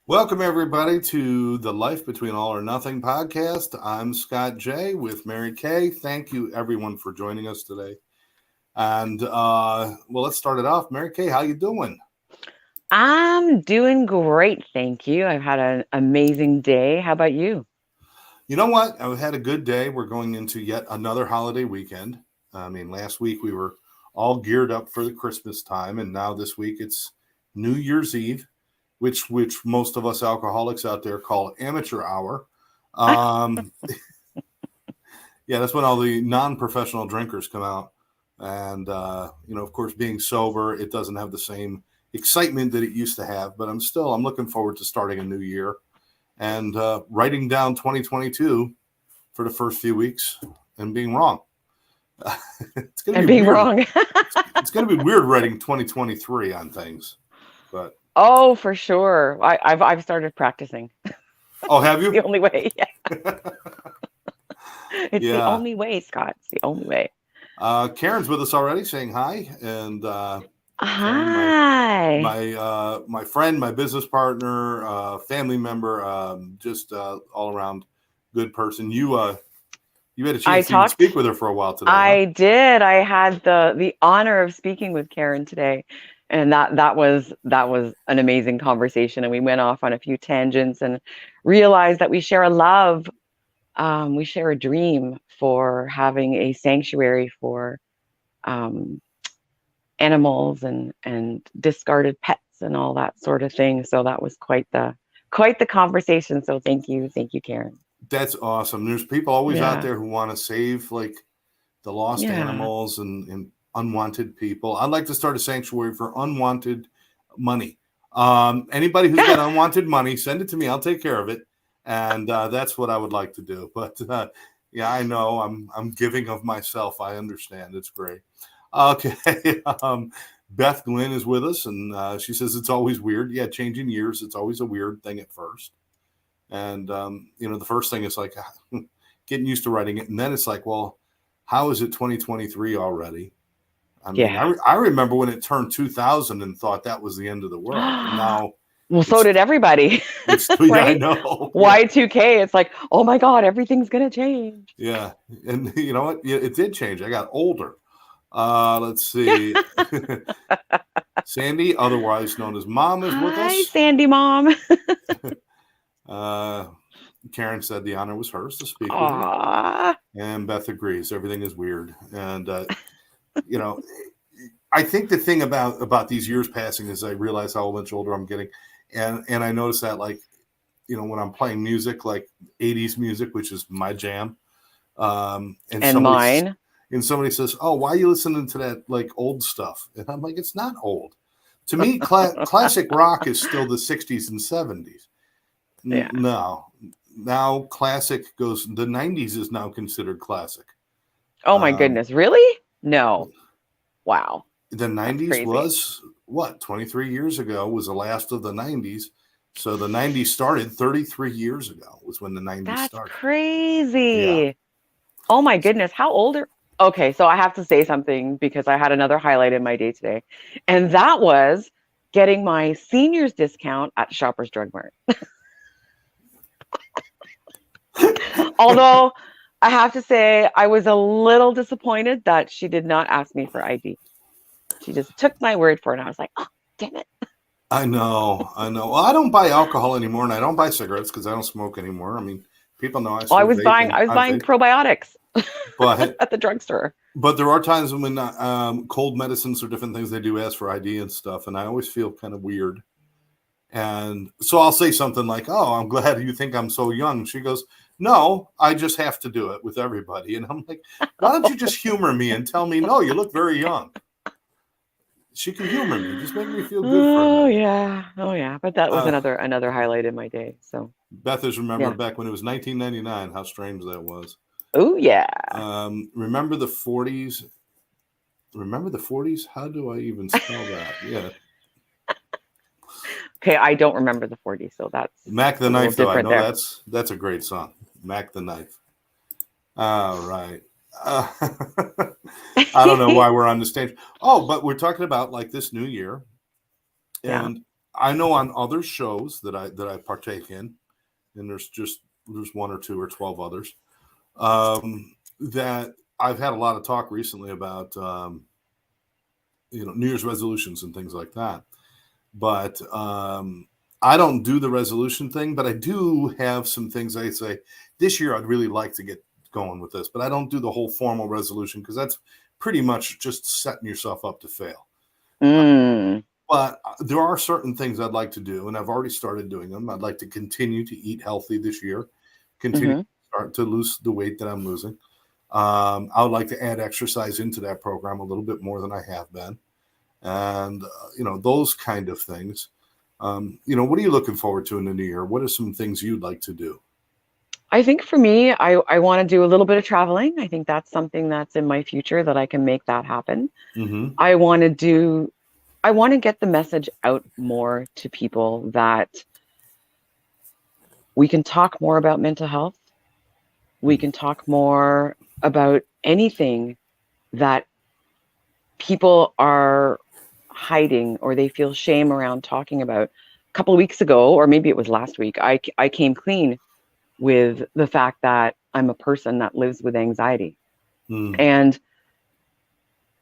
Welcome, everybody, to the Life Between All or Nothing podcast. I'm Scott J. with Mary Kay. Thank you, everyone, for joining us today. And, let's start it off. Mary Kay, how you doing? I'm doing great, thank you. I've had an amazing day. How about you? You know what? I've had a good day. We're going into yet another holiday weekend. I mean, last week we were all geared up for the Christmas time, and now this week it's New Year's Eve, which most of us alcoholics out there call amateur hour. Um, yeah, that's when all the non-professional drinkers come out, and of course, being sober, it doesn't have the same excitement that it used to have. But I'm looking forward to starting a new year and writing down 2022 for the first few weeks and being wrong. It's gonna I'm be being weird. wrong. It's gonna be weird writing 2023 on things, but Oh, for sure. I've started practicing. oh, have It's the you? only way. Yeah. It's the Yeah. only way, Scott. It's the only way. Karen's with us already, saying hi, and Karen, Hi. my friend, my business partner, family member, just all around good person. You had a I chance to even speak talked. with her for a while today, huh? I did. I had the honor of speaking with Karen today, and that was an amazing conversation. And we went off on a few tangents and realized that we share a love. We share a dream for having a sanctuary for um, animals and discarded pets and all that sort of thing. So that was quite the conversation. So thank you, Karen. That's awesome. There's people always out Yeah, there who want to save like the lost yeah. animals and unwanted people. I'd like to start a sanctuary for unwanted money. Anybody who's got unwanted money, send it to me. I'll take care of it, and that's what I would like to do. But yeah, I know I'm giving of myself. I understand. It's great. Okay. Beth Glynn is with us, and she says it's always weird. Yeah, changing years, it's always a weird thing at first. And the first thing is like getting used to writing it, and then it's like, well, how is it 2023 already? I mean, Yeah. I remember when it turned 2000 and thought that was the end of the world, and now Well, so it's did everybody, yeah, I right? know, yeah, Y2K, it's like, oh my God, everything's gonna change. yeah, and you know what? Yeah, it did change. I got older. Let's see. Sandy, otherwise known as Mom, is with Hi, us. Sandy Mom. Uh, Karen said the honor was hers to speak with you, Aw. and Beth agrees. Everything is weird, and you know, I think the thing about these years passing is I realize how much older I'm getting, and I notice that like when I'm playing music like 80s music, which is my jam, and And mine. somebody says, "Oh, why are you listening to that like old stuff?" And I'm like, "It's not old. To me, classic rock is still the 60s and 70s. Yeah. No, now classic goes. The 90s is now considered classic. Oh my Um, goodness, really? No. Wow. the That's 90s crazy. was what 23 years ago was the last of the 90s, so the 90s started 33 years ago was when the 90s That's started. Yeah. crazy. Oh my goodness, how old are Okay, so I have to say something because I had another highlight in my day today. And that was getting my seniors discount at Shoppers Drug Mart. Although I have to say I was a little disappointed that she did not ask me for ID. She just took my word for it. And I was like, oh, damn it. I know well, I don't buy alcohol anymore, and I don't buy cigarettes because I don't smoke anymore. I mean, people know I Oh, I still was vape buying and I was I buying vape, probiotics but at the drugstore. there are times when cold medicines or different things they do ask for ID and stuff, and I always feel kind of weird. And so I'll say something like, "Oh, I'm glad you think I'm so young." She goes, "No, I just have to do it with everybody." And I'm like, "Why don't you just humor me and tell me, no, you look very young?" She can humor me, just make me feel good for a Oh minute. yeah. Oh yeah. But that was Uh, another highlight in my day. So Beth is yeah. remembering back when it was 1999. How strange that was. Oh yeah. Remember the 40s? Remember the 40s? How do I even spell that? Yeah, Okay, I don't remember the 40s, so that's Mac the a little Knife, though. I different know there. that's a great song. Mac the Knife. All right. Uh, I don't know why we're on the stage. Oh, but we're talking about like this new year, Yeah. and I know on other shows that I partake in, and there's one or two or 12 others, that I've had a lot of talk recently about, New Year's resolutions and things like that. But I don't do the resolution thing, but I do have some things I say this year I'd really like to get going with this, but I don't do the whole formal resolution because that's pretty much just setting yourself up to fail. Mm, But there are certain things I'd like to do, and I've already started doing them. I'd like to continue to eat healthy this year, continue to hmm start to lose the weight that I'm losing. I would like to add exercise into that program a little bit more than I have been, and those kind of things. What are you looking forward to in the new year? What are some things you'd like to do? I think for me, I want to do a little bit of traveling. I think that's something that's in my future that I can make that happen. Mm-hmm. I want to do, I want to get the message out more to people that we can talk more about mental health. We can talk more about anything that people are hiding or they feel shame around talking about. A couple of weeks ago, or maybe it was last week, I came clean with the fact that I'm a person that lives with anxiety. Mm. And,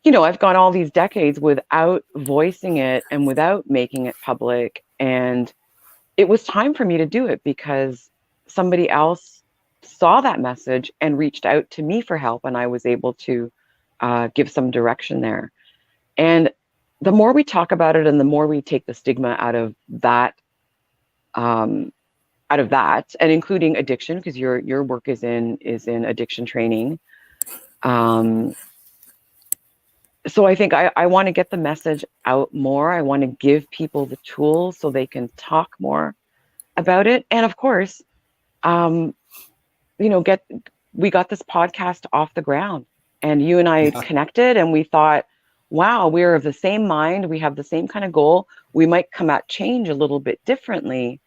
I've gone all these decades without voicing it and without making it public. And it was time for me to do it because somebody else saw that message and reached out to me for help. And I was able to give some direction there. And the more we talk about it and the more we take the stigma um, out of that, and including addiction, because your work is in addiction training. Um, so I think I want to get the message out more. I want to give people the tools so they can talk more about it. And of course, um, get we got this podcast off the ground, and you and I Yeah. connected, and we thought, wow, we're of the same mind. We have the same kind of goal. We might come at change a little bit differently,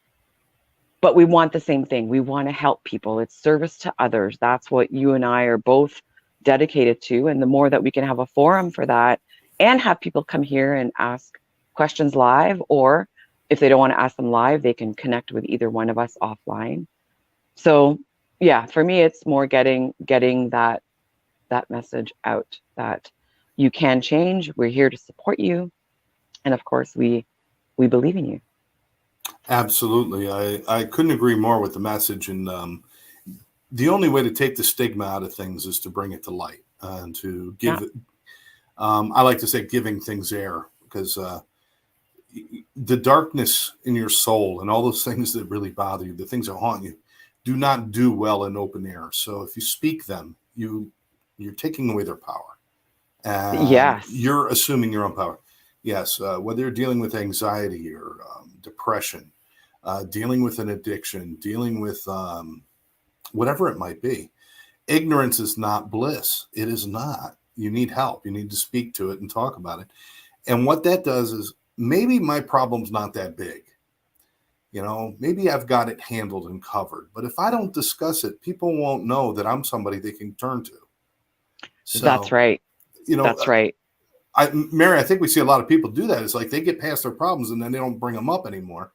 but we want the same thing. We want to help people. It's service to others. That's what you and I are both dedicated to. And the more that we can have a forum for that and have people come here and ask questions live, or if they don't want to ask them live, they can connect with either one of us offline. So yeah, for me, it's more getting that message out that you can change. We're here to support you. And of course, we believe in you. Absolutely. I couldn't agree more with the message. And the only way to take the stigma out of things is to bring it to light and to Yeah. give, I like to say, giving things air because the darkness in your soul and all those things that really bother you, the things that haunt you, do not do well in open air. So if you speak them, you're taking away their power and Yes. you're assuming your own power. Yes, whether you're dealing with anxiety or depression, dealing with an addiction, dealing with whatever it might be, ignorance is not bliss. It is not. You need help. You need to speak to it and talk about it. And what that does is maybe my problem's not that big. Maybe I've got it handled and covered. But if I don't discuss it, people won't know that I'm somebody they can turn to. That's So, right. you know, That's right. Mary, I think we see a lot of people do that. It's like they get past their problems and then they don't bring them up anymore.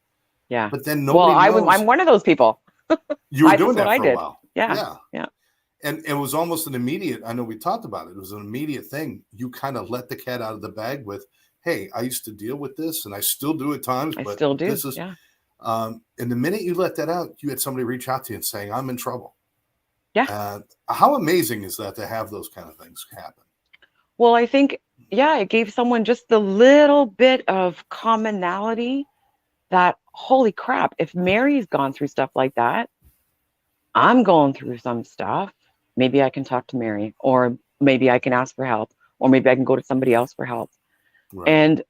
Yeah. But then Well, nobody I'm knows one of those people. you were That's doing what that I for a did. while. Yeah. Yeah. Yeah. And it was almost an immediate, I know we talked about it. It was an immediate thing. You kind of let the cat out of the bag with, hey, I used to deal with this and I still do at times, I but still do. this is, Yeah. and the minute you let that out, you had somebody reach out to you and saying, I'm in trouble. Yeah. How amazing is that to have those kind of things happen? Well, I think, yeah, it gave someone just the little bit of commonality that, holy crap, if Mary's gone through stuff like that, I'm going through some stuff. Maybe I can talk to Mary, or maybe I can ask for help, or maybe I can go to somebody else for help. Right. And,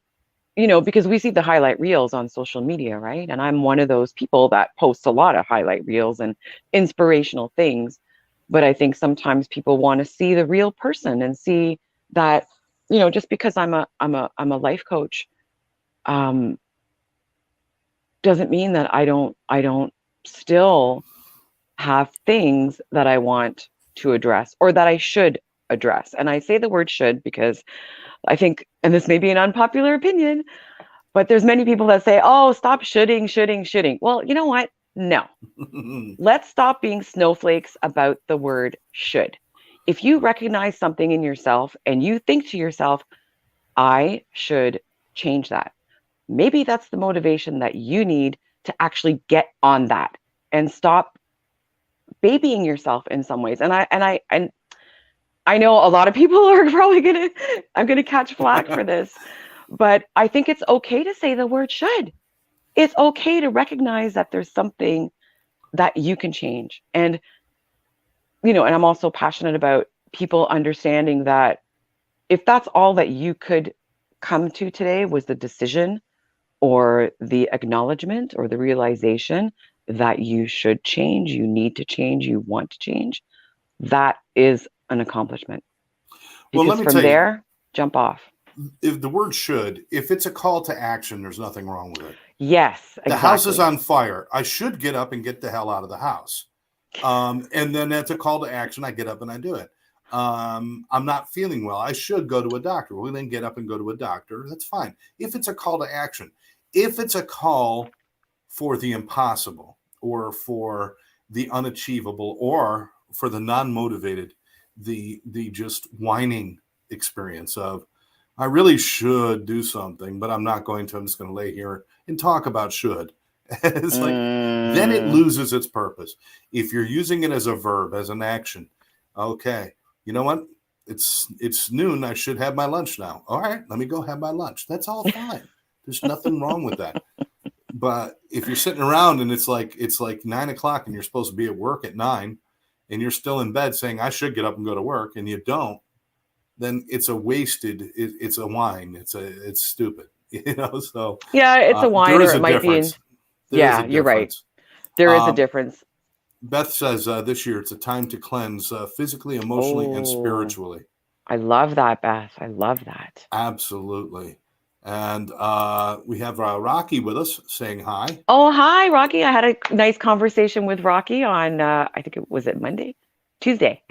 because we see the highlight reels on social media, right? And I'm one of those people that posts a lot of highlight reels and inspirational things. But I think sometimes people want to see the real person and see that, just because I'm a life coach, um, doesn't mean that I don't still have things that I want to address or that I should address. And I say the word should because I think, and this may be an unpopular opinion, But there's many people that say, oh, stop shoulding. Well, you know what? No. Let's stop being snowflakes about the word should. If you recognize something in yourself and you think to yourself, I should change that, maybe that's the motivation that you need to actually get on that and stop babying yourself in some ways. And I know a lot of people are probably I'm gonna catch flack for this, but I think it's okay to say the word should. It's okay to recognize that there's something that you can change. And, and I'm also passionate about people understanding that if that's all that you could come to today was the decision or the acknowledgement or the realization that you should change, you need to change, you want to change, that is an accomplishment. Well, let Because me from tell you, there, jump off. if the word should, if it's a call to action, there's nothing wrong with it. Yes, The house is exactly. on fire. I should get up and get the hell out of the house. And then that's a call to action. I get up and I do it. I'm not feeling well. I should go to a doctor. Well, then get up and go to a doctor. That's fine. If it's a call to action, if it's a call for the impossible or for the unachievable or for the non-motivated, the just whining experience of, I really should do something, but I'm not going to. I'm just going to lay here and talk about should. It's like, then it loses its purpose. If you're using it as a verb, as an action, okay, you know what? It's noon. I should have my lunch now. All right, let me go have my lunch. That's all fine. There's nothing wrong with that. But if you're sitting around and it's like 9:00 and you're supposed to be at work at 9, and you're still in bed saying I should get up and go to work, and you don't, then it's a wasted. It's a whine. It's stupid. So yeah, it's a there whine, or is it a might be difference. There is yeah, a you're right. difference. There is a Um, difference. Beth says this year it's a time to cleanse physically, emotionally, and Oh, spiritually. I love that, Beth. I love that. Absolutely. And we have Rocky with us saying hi. Oh, hi, Rocky. I had a nice conversation with Rocky on, I think it was Monday, Tuesday.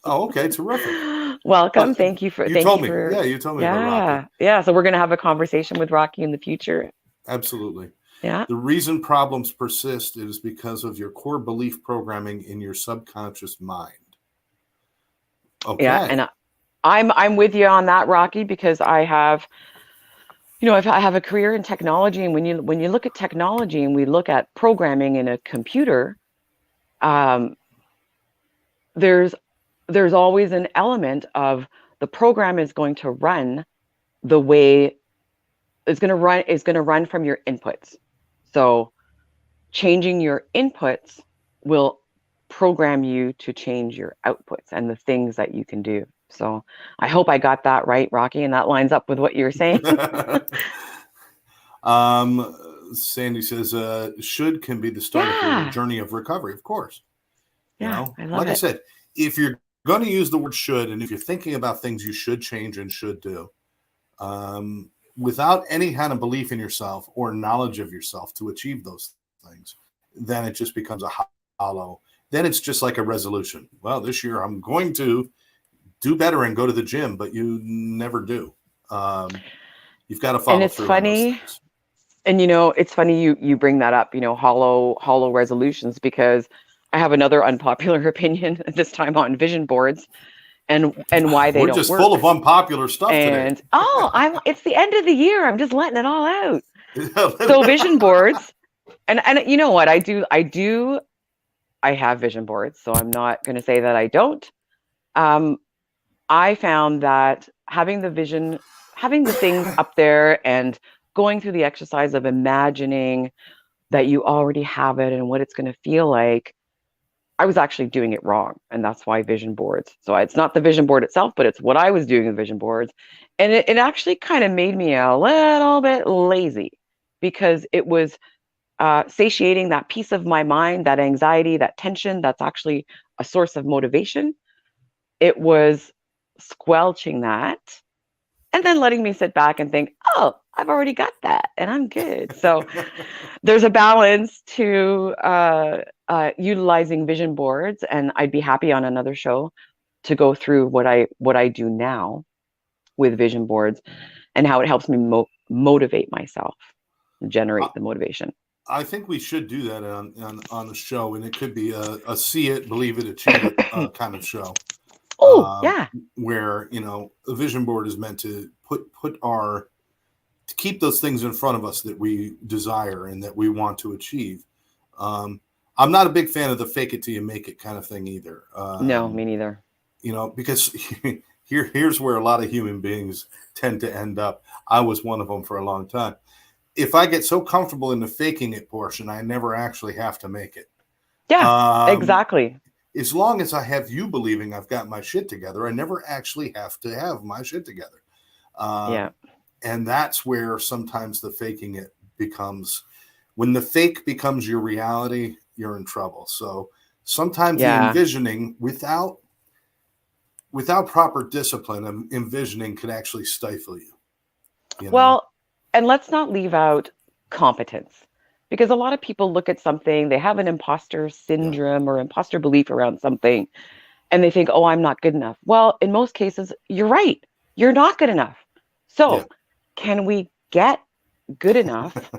Oh, okay, terrific. Welcome. You Thank told you me. for, Yeah, you told me about Rocky. yeah, yeah. So we're gonna have a conversation with Rocky in the future. Absolutely. Yeah, The reason problems persist is because of your core belief programming in your subconscious mind. yeah. Okay. And I'm with you on that, Rocky, because I have a career in technology, and when you look at technology and we look at programming in a computer, um, there's there's always an element of the program is going to run the way it's going to run from your inputs. So changing your inputs will program you to change your outputs and the things that you can do. So I hope I got that right, Rocky, and that lines up with what you were saying. Sandy says, should can be the start of your Yeah, journey of recovery. Of course. yeah, I love Like I it. said, if you're going to use the word should, and if you're thinking about things you should change and should do, without any kind of belief in yourself or knowledge of yourself to achieve those things, then it just becomes a hollow. Then it's just like a resolution. Well, this year I'm going to do better and go to the gym, but you never do. You've got to And follow it's through on those funny, things. and it's funny you bring that up, hollow resolutions, because I have another unpopular opinion this time on vision boards and why they We're don't just full of work. unpopular stuff today. And it's the end of the year. I'm just letting it all out. So vision boards, and you know what? I have vision boards, so I'm not going to say that I don't. Um, I found that having the things up there and going through the exercise of imagining that you already have it and what it's going to feel like, I was actually doing it wrong. And that's why vision boards. So it's not the vision board itself, but it's what I was doing with vision boards. And it actually kind of made me a little bit lazy, because it was satiating that piece of my mind, that anxiety, that tension that's actually a source of motivation. It was squelching that and then letting me sit back and think, oh, I've already got that and I'm good. So there's a balance to utilizing vision boards, and I'd be happy on another show to go through what I do now with vision boards and how it helps me motivate myself. generate the motivation. I think we should do that on a show, and it could be a see it, believe it, achieve it kind of show, Oh, yeah. where a vision board is meant to to keep those things in front of us that we desire and that we want to achieve. I'm not a big fan of the fake it till you make it kind of thing either. No, me neither. Because here's where a lot of human beings tend to end up. I was one of them for a long time. If I get so comfortable in the faking it portion, I never actually have to make it. Yeah, exactly. As long as I have you believing I've got my shit together, I never actually have to have my shit together. Yeah. And that's where sometimes the faking it becomes, when the fake becomes your reality, you're in trouble. So sometimes the envisioning without proper discipline, envisioning can actually stifle you. Well, and let's not leave out competence, because a lot of people look at something, they have an imposter syndrome or imposter belief around something, and they think, oh, I'm not good enough. Well, in most cases, you're right. You're not good enough. So can we get good enough?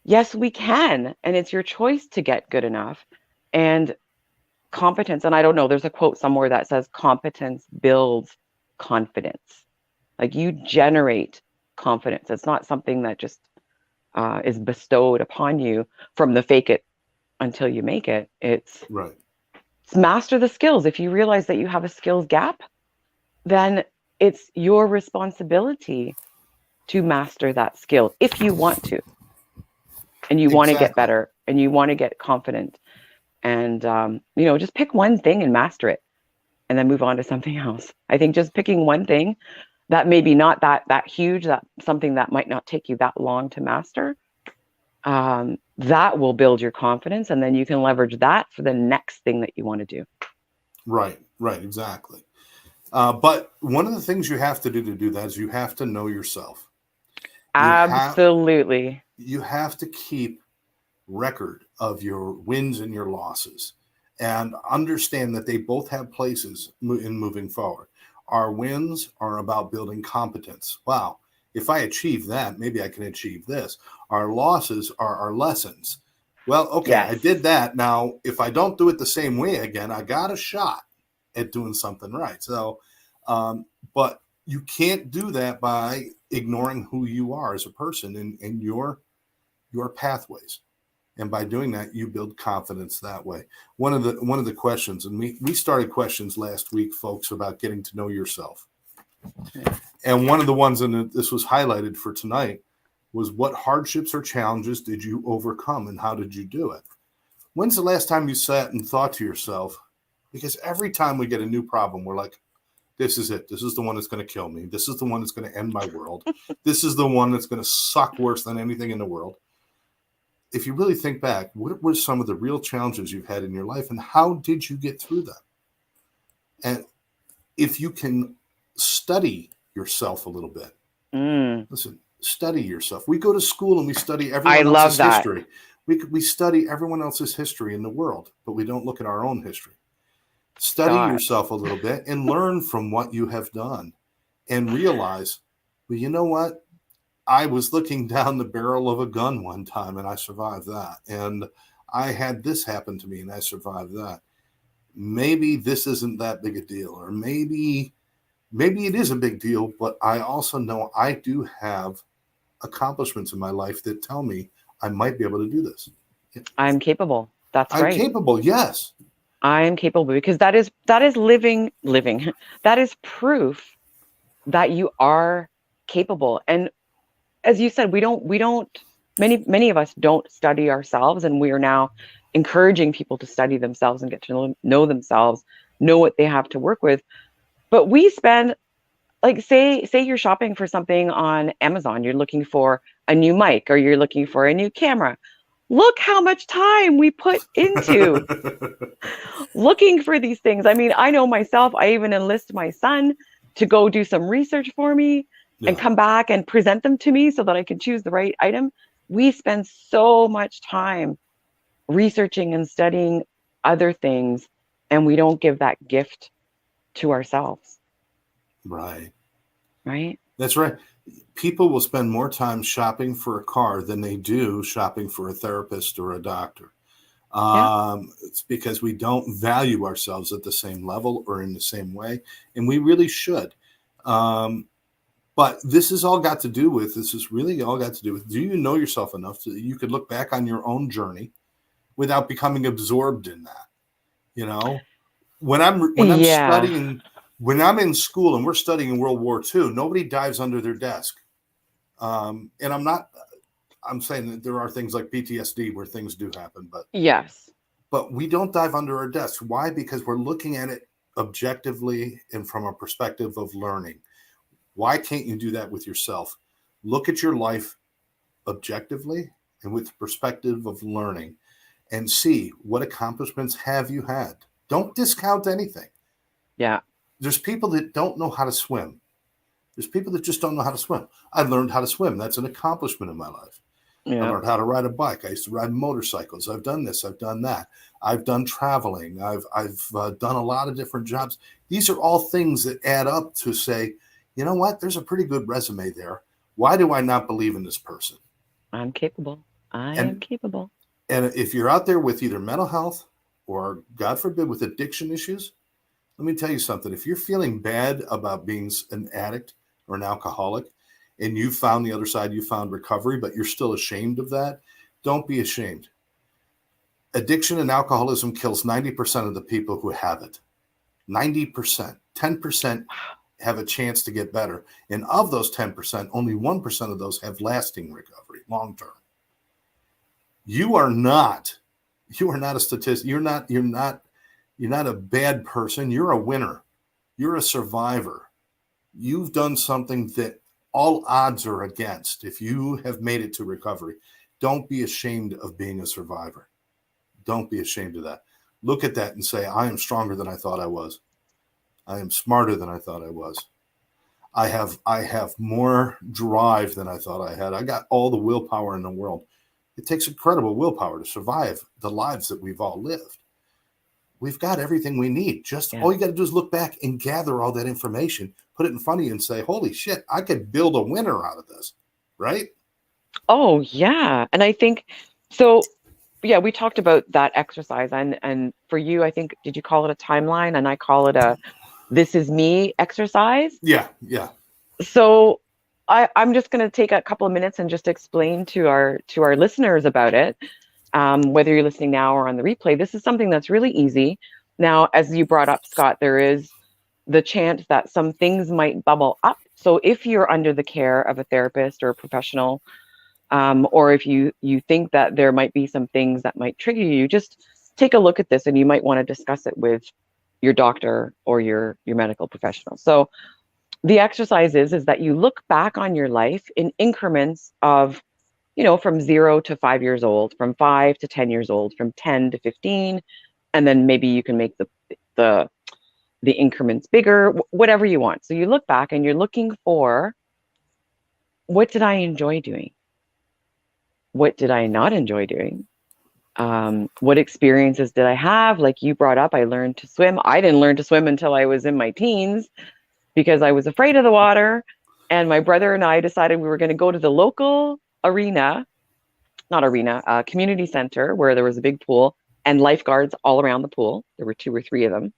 Yes, we can. And it's your choice to get good enough. And competence, and I don't know, there's a quote somewhere that says competence builds confidence. Like, you generate confidence. It's not something that just is bestowed upon you from the fake it until you make it. It's master the skills. If you realize that you have a skills gap, then it's your responsibility to master that skill if you want to. And you want to get better and you want to get confident. And, just pick one thing and master it and then move on to something else. I think just picking one thing that maybe not that huge, that something that might not take you that long to master, that will build your confidence. And then you can leverage that for the next thing that you want to do. Right, exactly. But one of the things you have to do that is you have to know yourself. Absolutely. You have to keep record of your wins and your losses and understand that they both have places in moving forward. Our wins are about building competence. Wow, if I achieve that, maybe I can achieve this. Our losses are our lessons. Well, okay, I did that. Now, if I don't do it the same way again, I got a shot at doing something right. So, but you can't do that by ignoring who you are as a person and your pathways. And by doing that, you build confidence that way. One of the questions, and we started questions last week, folks, about getting to know yourself. And one of the ones, and this was highlighted for tonight, was what hardships or challenges did you overcome and how did you do it? When's the last time you sat and thought to yourself, because every time we get a new problem, we're like, this is it. This is the one that's going to kill me. This is the one that's going to end my world. This is the one that's going to suck worse than anything in the world. If you really think back, what were some of the real challenges you've had in your life and how did you get through them? And if you can study yourself a little bit, listen, study yourself. We go to school and we study everyone else's history. We study everyone else's history in the world, but we don't look at our own history. Study yourself a little bit and learn from what you have done and realize, well, you know what? I was looking down the barrel of a gun one time and I survived that. And I had this happen to me and I survived that. Maybe this isn't that big a deal, or maybe it is a big deal, but I also know I do have accomplishments in my life that tell me I might be able to do this. I'm capable. That's right. I'm capable. Yes. I'm capable, because that is living. That is proof that you are capable. And as you said, we don't many of us don't study ourselves, and we are now encouraging people to study themselves and get to know themselves, know what they have to work with. But we spend, like, say you're shopping for something on Amazon, you're looking for a new mic or you're looking for a new camera. Look how much time we put into looking for these things. I mean, I know myself, I even enlist my son to go do some research for me and come back and present them to me so that I can choose the right item. We spend so much time researching and studying other things, and we don't give that gift to ourselves. Right. Right? That's right. People will spend more time shopping for a car than they do shopping for a therapist or a doctor. Yeah. It's because we don't value ourselves at the same level or in the same way, and we really should. Um, but this has all got to do with, this is really all got to do with, do you know yourself enough so that you could look back on your own journey without becoming absorbed in that? You know, when I'm Yeah. studying, when I'm in school and we're studying World War II, nobody dives under their desk. And I'm saying that there are things like PTSD where things do happen, Yes. but we don't dive under our desks. Why? Because we're looking at it objectively and from a perspective of learning. Why can't you do that with yourself? Look at your life objectively and with the perspective of learning and see what accomplishments have you had. Don't discount anything. Yeah. There's people that don't know how to swim. There's people that just don't know how to swim. I learned how to swim. That's an accomplishment in my life. I Yeah. learned how to ride a bike. I used to ride motorcycles. I've done this. I've done that. I've done traveling. I've done a lot of different jobs. These are all things that add up to say, you know what? There's a pretty good resume there. Why do I not believe in this person? I'm capable. I am And capable. and if you're out there with either mental health or, God forbid, with addiction issues, let me tell you something. If you're feeling bad about being an addict or an alcoholic and you found the other side, you found recovery, but you're still ashamed of that, don't be ashamed. Addiction and alcoholism kills 90% of the people who have it. 90%. 10% have a chance to get better. And of those 10%, only 1% of those have lasting recovery, long term. You are not, you are not a statistic. You're not a bad person. You're a winner. You're a survivor. You've done something that all odds are against. If you have made it to recovery, don't be ashamed of being a survivor. Don't be ashamed of that. Look at that and say, I am stronger than I thought I was. I am smarter than I thought I was. I have more drive than I thought I had. I got all the willpower in the world. It takes incredible willpower to survive the lives that we've all lived. We've got everything we need. Just Yeah. all you got to do is look back and gather all that information, put it in front of you and say, holy shit, I could build a winner out of this. Right? Oh, yeah. And I think so. Yeah, we talked about that exercise, and for you, I think, did you call it a timeline? And I call it a "this is me" exercise. Yeah. Yeah. So I'm just going to take a couple of minutes and just explain to our listeners about it. Whether you're listening now or on the replay, this is something that's really easy. Now, as you brought up, Scott, there is the chance that some things might bubble up. So if you're under the care of a therapist or a professional, or if you think that there might be some things that might trigger you, just take a look at this, and you might want to discuss it with your doctor or your medical professional. So the exercise is that you look back on your life in increments of, from 0 to 5 years old, from 5 to 10 years old, from 10 to 15, and then maybe you can make the the increments bigger, whatever you want. So you look back and you're looking for, what did I enjoy doing? What did I not enjoy doing? What experiences did I have? Like you brought up, I learned to swim. I didn't learn to swim until I was in my teens because I was afraid of the water. And my brother and I decided we were going to go to the local community center where there was a big pool and lifeguards all around the pool. There were 2 or 3 of them.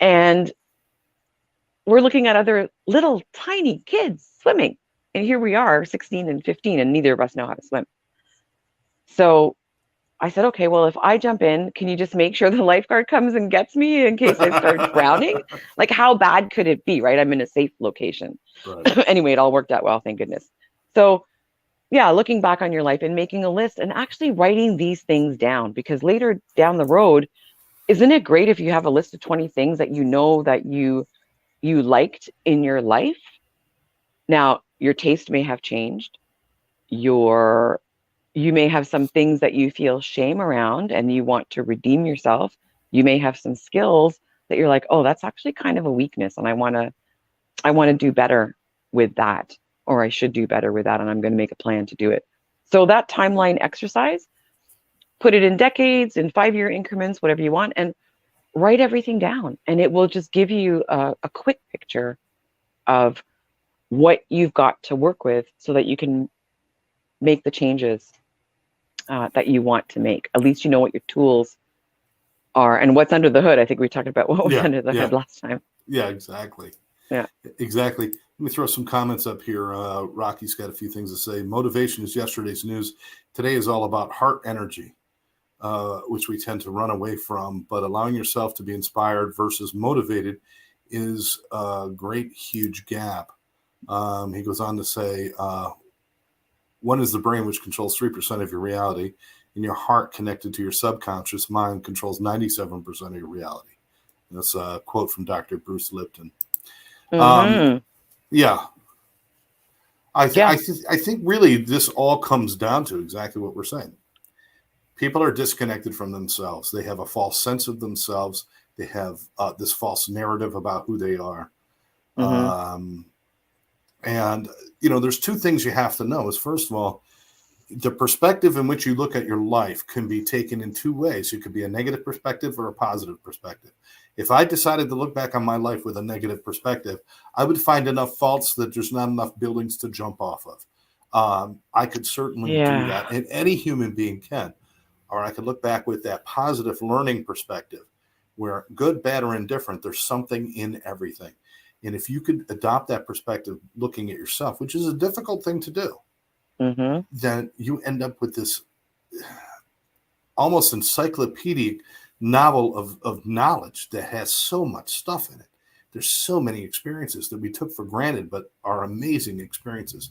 And we're looking at other little tiny kids swimming. And here we are, 16 and 15, and neither of us know how to swim. So I said, okay, well, if I jump in, can you just make sure the lifeguard comes and gets me in case I start drowning? Like, how bad could it be, right? I'm in a safe location. Right. Anyway, it all worked out well, thank goodness. So, yeah, looking back on your life and making a list and actually writing these things down, because later down the road, isn't it great if you have a list of 20 things that you know that you liked in your life? Now, your taste may have changed. Your You may have some things that you feel shame around and you want to redeem yourself. You may have some skills that you're like, oh, that's actually kind of a weakness, and I want to do better with that, or I should do better with that, and I'm going to make a plan to do it. So that timeline exercise, put it in decades, in 5-year increments, whatever you want, and write everything down. And it will just give you a quick picture of what you've got to work with so that you can make the changes that you want to make. At least you know what your tools are and what's under the hood. I think we talked about what was Yeah, under the yeah, hood last time. yeah, exactly. Yeah. Exactly. Let me throw some comments up here. Rocky's got a few things to say. Motivation is yesterday's news. Today is all about heart energy, which we tend to run away from. But allowing yourself to be inspired versus motivated is a great, huge gap. He goes on to say, one is the brain, which controls 3% of your reality, and your heart, connected to your subconscious mind, controls 97% of your reality. And that's a quote from Dr. Bruce Lipton. Um, Mm-hmm. yeah, Yeah. I think really this all comes down to exactly what we're saying. People are disconnected from themselves. They have a false sense of themselves. They have this false narrative about who they are. Mm-hmm. Um, and there's two things you have to know. Is first of all, the perspective in which you look at your life can be taken in two ways. It could be a negative perspective or a positive perspective. If I decided to look back on my life with a negative perspective, I would find enough faults that there's not enough buildings to jump off of. I could certainly do Yeah. that, and any human being can. Or I could look back with that positive learning perspective where good, bad, or indifferent, there's something in everything. And if you could adopt that perspective looking at yourself, which is a difficult thing to do, Mm-hmm. then you end up with this almost encyclopedic novel of knowledge that has so much stuff in it. There's so many experiences that we took for granted, but are amazing experiences.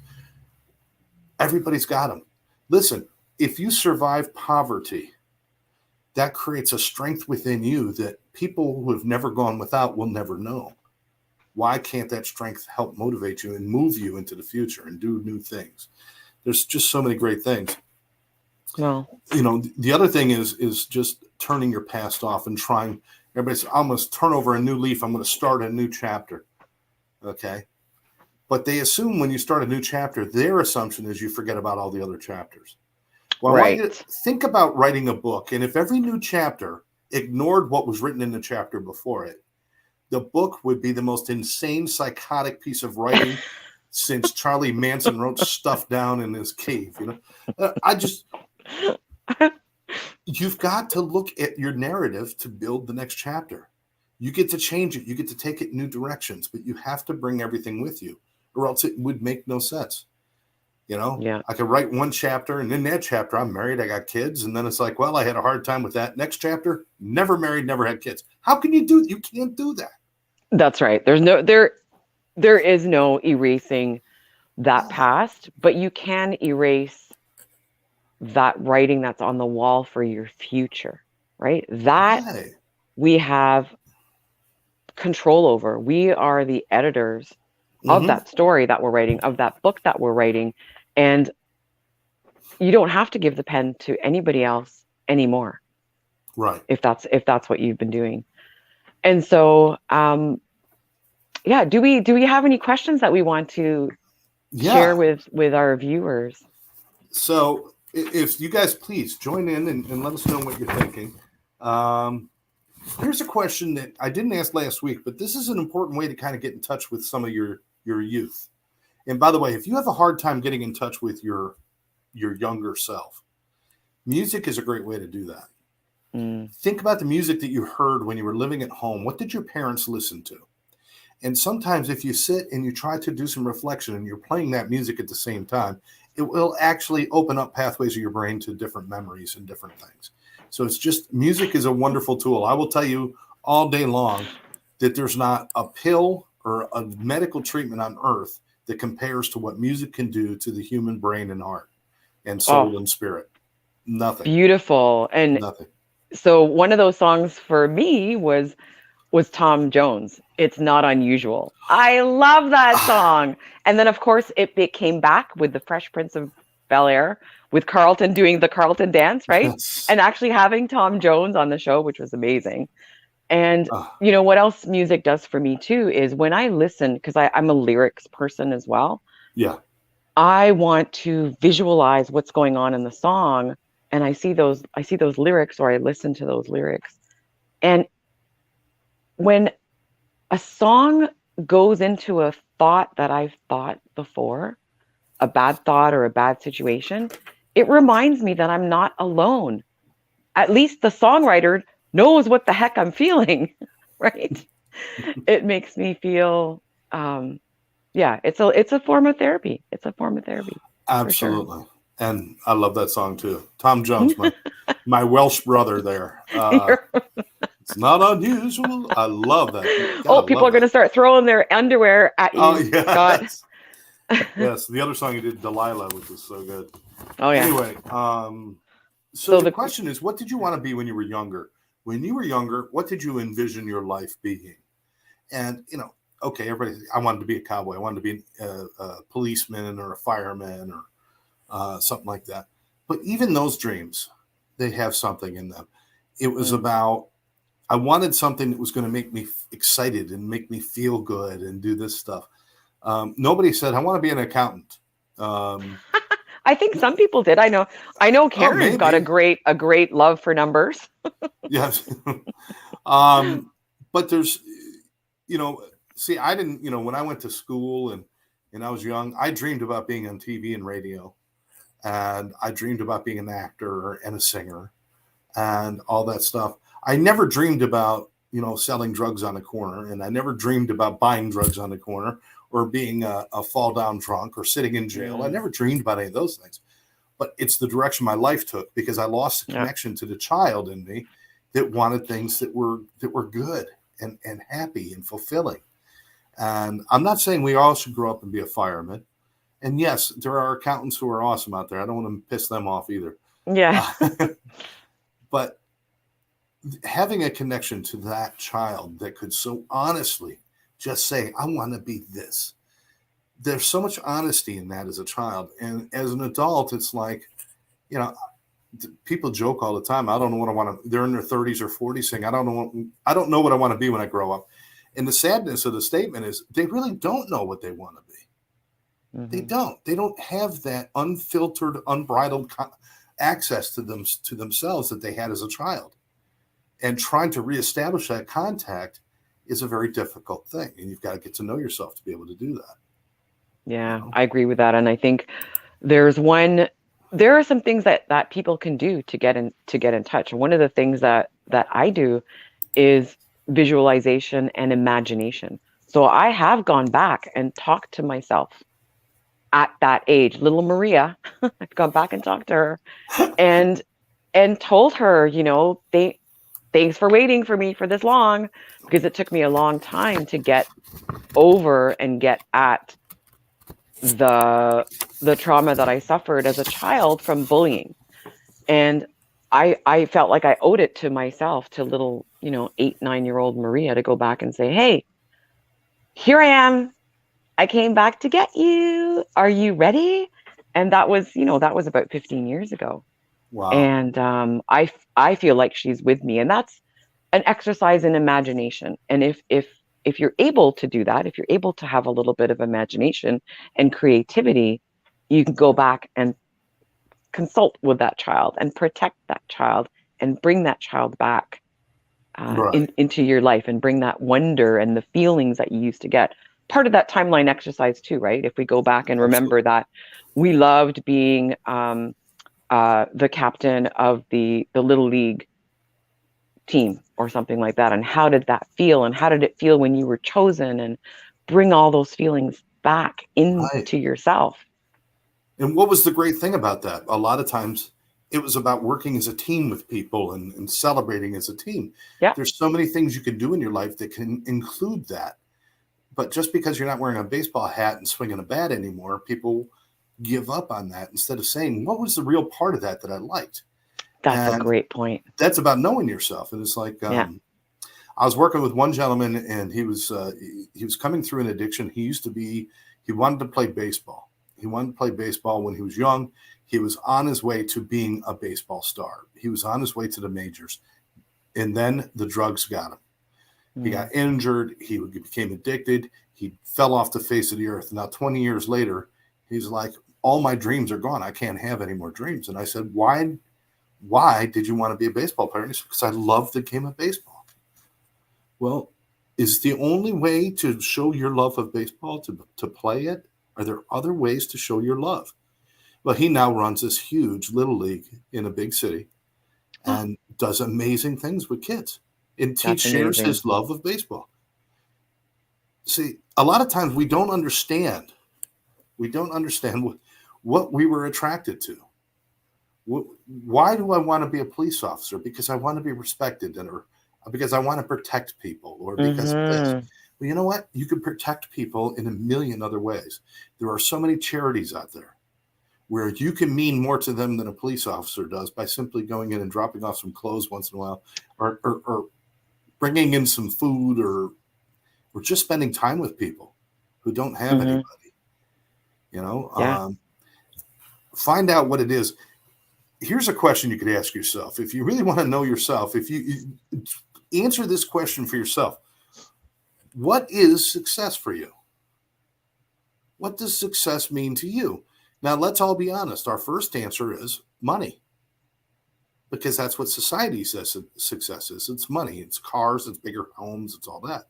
Everybody's got them. Listen, if you survive poverty, that creates a strength within you that people who have never gone without will never know. Why can't that strength help motivate you and move you into the future and do new things? There's just so many great things. Well, The other thing is just turning your past off and trying. Everybody's almost turn over a new leaf. I'm going to start a new chapter. Okay. But they assume when you start a new chapter, their assumption is you forget about all the other chapters. Well, I want you to right. think about writing a book. And if every new chapter ignored what was written in the chapter before it, the book would be the most insane, psychotic piece of writing since Charlie Manson wrote stuff down in his cave. I just, you've got to look at your narrative to build the next chapter. You get to change it. You get to take it in new directions, but you have to bring everything with you, or else it would make no sense. Yeah. I could write one chapter, and in that chapter, I'm married, I got kids, and then it's like, well, I had a hard time with that. Next chapter, never married, never had kids. How can you do that? You can't do that. That's right. There is no erasing that past, but you can erase that writing that's on the wall for your future, right? That Right. we have control over. We are the editors of Mm-hmm. that story that we're writing, of that book that we're writing. And you don't have to give the pen to anybody else anymore Right. if that's what you've been doing. And so yeah, do we have any questions that we want to share Yeah. with our viewers? So if you guys please join in and let us know what you're thinking. Um, Here's a question that I didn't ask last week, but this is an important way to kind of get in touch with some of your youth. And by the way, if you have a hard time getting in touch with your younger self, music is a great way to do that. Mm, Think about the music that you heard when you were living at home. What did your parents listen to? And sometimes if you sit and you try to do some reflection and you're playing that music at the same time, it will actually open up pathways of your brain to different memories and different things. So it's just music is a wonderful tool. I will tell you all day long that there's not a pill or a medical treatment on earth that compares to what music can do to the human brain and heart and oh, soul and spirit. Nothing. beautiful. And Nothing. so one of those songs for me was Tom Jones. It's Not Unusual. I love that song. And then of course it came back with the Fresh Prince of Bel-Air with Carlton doing the Carlton dance, right? Yes. And actually having Tom Jones on the show, which was amazing. And Uh, you know what else music does for me too is when I listen, because I'm a lyrics person as well, yeah. I want to visualize what's going on in the song. And I see those lyrics or I listen to those lyrics. And when a song goes into a thought that I've thought before, a bad thought or a bad situation, it reminds me that I'm not alone. At least the songwriter knows what the heck I'm feeling, right? It makes me feel, yeah, it's a form of therapy. It's a form of therapy for sure. Absolutely. And I love that song too. Tom Jones, my Welsh brother there. It's not unusual. I love that. Oh, Gotta people love are going that. to start throwing their underwear at Oh you, Scott. yes. Yes. The other song you did, Delilah, which was so good. Oh yeah. Anyway, so So the the question is, what did you want to be when you were younger? When you were younger, what did you envision your life being? And okay, everybody. I wanted to be a cowboy. I wanted to be a policeman or a fireman or something like that. But even those dreams, they have something in them. It was mm. about I wanted something that was going to make me excited and make me feel good and do this stuff. Nobody said I want to be an accountant. Um, I think some people did. I know oh, Karen's got a maybe great love for numbers. yes. um, but there's, you know, see, I didn't, when I went to school and I was young, I dreamed about being on TV and radio, and I dreamed about being an actor and a singer and all that stuff. I never dreamed about, selling drugs on the corner, and I never dreamed about buying drugs on the corner or being a fall down drunk or sitting in jail. I Mm, never dreamed about any of those things. But it's the direction my life took because I lost the yeah. connection to the child in me that wanted things that were good and happy and fulfilling. And I'm not saying we all should grow up and be a fireman. And yes, there are accountants who are awesome out there. I don't want to piss them off either. Yeah. But having a connection to that child that could so honestly just say, I want to be this. There's so much honesty in that as a child. And as an adult, it's like, you know, people joke all the time. I don't know what I want to. They're in their 30s or 40s, saying, I don't know what I want to be when I grow up." And the sadness of the statement is they really don't know what they want to be. They Hmm. don't. They don't have that unfiltered, unbridled access to themselves that they had as a child. And trying to reestablish that contact is a very difficult thing, and you've got to get to know yourself to be able to do that. You Yeah, know? I agree with that. And I think there's one there are some things that people can do to get in touch. One of the things that I do is visualization and imagination. So I have gone back and talked to myself at that age, little Maria. I've gone back and talked to her and told her, thanks for waiting for me for this long, because it took me a long time to get over and get at the trauma that I suffered as a child from bullying. And I felt like I owed it to myself, to little, 8, 9 year old Maria, to go back and say, hey, here I am. I came back to get you. Are you ready? And that was about 15 years ago. Wow. And I feel like she's with me. And that's an exercise in imagination. And if you're able to do that, if you're able to have a little bit of imagination and creativity, you can go back and consult with that child and protect that child and bring that child back Right. into your life and bring that wonder and the feelings that you used to get. Part of that timeline exercise too, right? If we go back and remember Absolutely. that we loved being the captain of the little league team or something like that, and how did that feel, and how did it feel when you were chosen, and bring all those feelings back Right. into yourself. And what was the great thing about that? A lot of times it was about working as a team with people and celebrating as a team. Yeah, There's so many things you can do in your life that can include that. But just because you're not wearing a baseball hat and swinging a bat anymore, people give up on that instead of saying, what was the real part of that I liked? that's a And great point. that's about knowing yourself. And it's like, Yeah. I was working with one gentleman, and he was coming through an addiction. He wanted to play baseball. He wanted to play baseball when he was young. He was on his way to being a baseball star. He was on his way to the majors, and then the drugs got him. He Mm. got injured. He became addicted. He fell off the face of the earth. Now, 20 years later, he's like, all my dreams are gone. I can't have any more dreams. And I said, why did you want to be a baseball player? And he said, because I love the game of baseball. Well, Is the only way to show your love of baseball to play it? Are there other ways to show your love? Well, he now runs this huge little league in a big city Oh, and does amazing things with kids. And he that's shares amazing. his love of baseball. See, a lot of times we don't understand. We don't understand what we were attracted to. Why do I want to be a police officer? Because I want to be respected, or because I want to protect people, or because of this. Mm-hmm. Well, you know what? You can protect people in a million other ways. There are so many charities out there where you can mean more to them than a police officer does by simply going in and dropping off some clothes once in a while, or bringing in some food, or just spending time with people who don't have Mm-hmm. anybody. You know, Yeah. find out what it is. Here's a question you could ask yourself. If you really want to know yourself, if you answer this question for yourself, what is success for you? What does success mean to you? Now, let's all be honest. Our first answer is money, because that's what society says success is. It's money, it's cars, it's bigger homes, it's all that.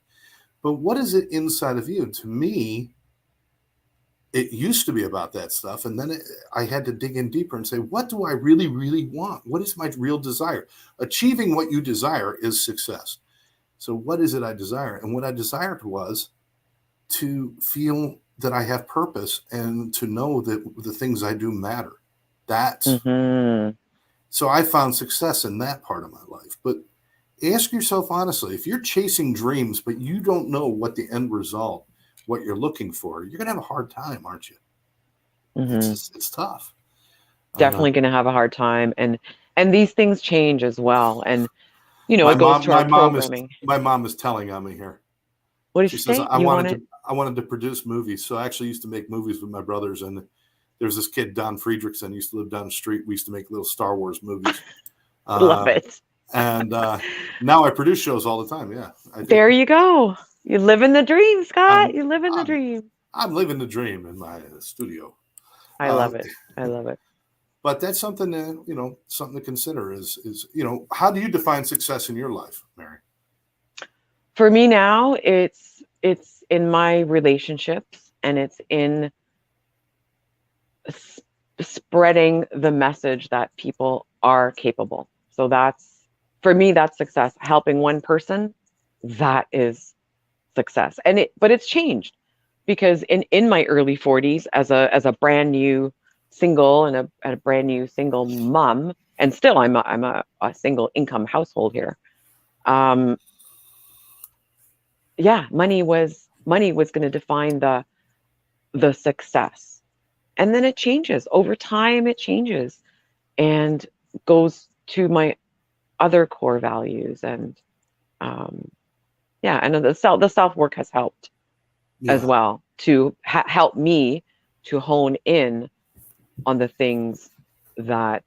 But what is it inside of you? To me, it used to be about that stuff. And then I had to dig in deeper and say, what do I really, really want? What is my real desire? Achieving what you desire is success. So what is it I desire? And what I desired was to feel that I have purpose and to know that the things I do matter. That's Mm-hmm. so I found success in that part of my life. But ask yourself honestly, if you're chasing dreams, but you don't know what the end result, what you're looking for, you're going to have a hard time, aren't you? Mm-hmm. It's tough. Uh, Definitely going to have a hard time, and these things change as well, and my it goes mom, to our my mom is programming. my mom is telling on me here. What did She you says say? You want it? I wanted to produce movies. So I actually used to make movies with my brothers, and there's this kid Don Friedrichsen used to live down the street. We used to make little Star Wars movies, Love uh, it. and now I produce shows all the time. Yeah, I do. There you go. You live in the dream, Scott. I'm You live in the I'm dream. I'm living the dream in my studio. I Uh, love it. I love it. but that's something to something to consider is how do you define success in your life, Mary? For me now, it's in my relationships, and it's in s- spreading the message that people are capable. So that's, for me, that's success. Helping one person, that is success. But it's changed, because in my early 40s, as a brand new single, and a brand new single mom, and still I'm a single income household here. Um, yeah, money was going to define the success. And then it changes over time, it changes, and goes to my other core values. And um, yeah, and the self work has helped as Yeah. well to help me to hone in on the things that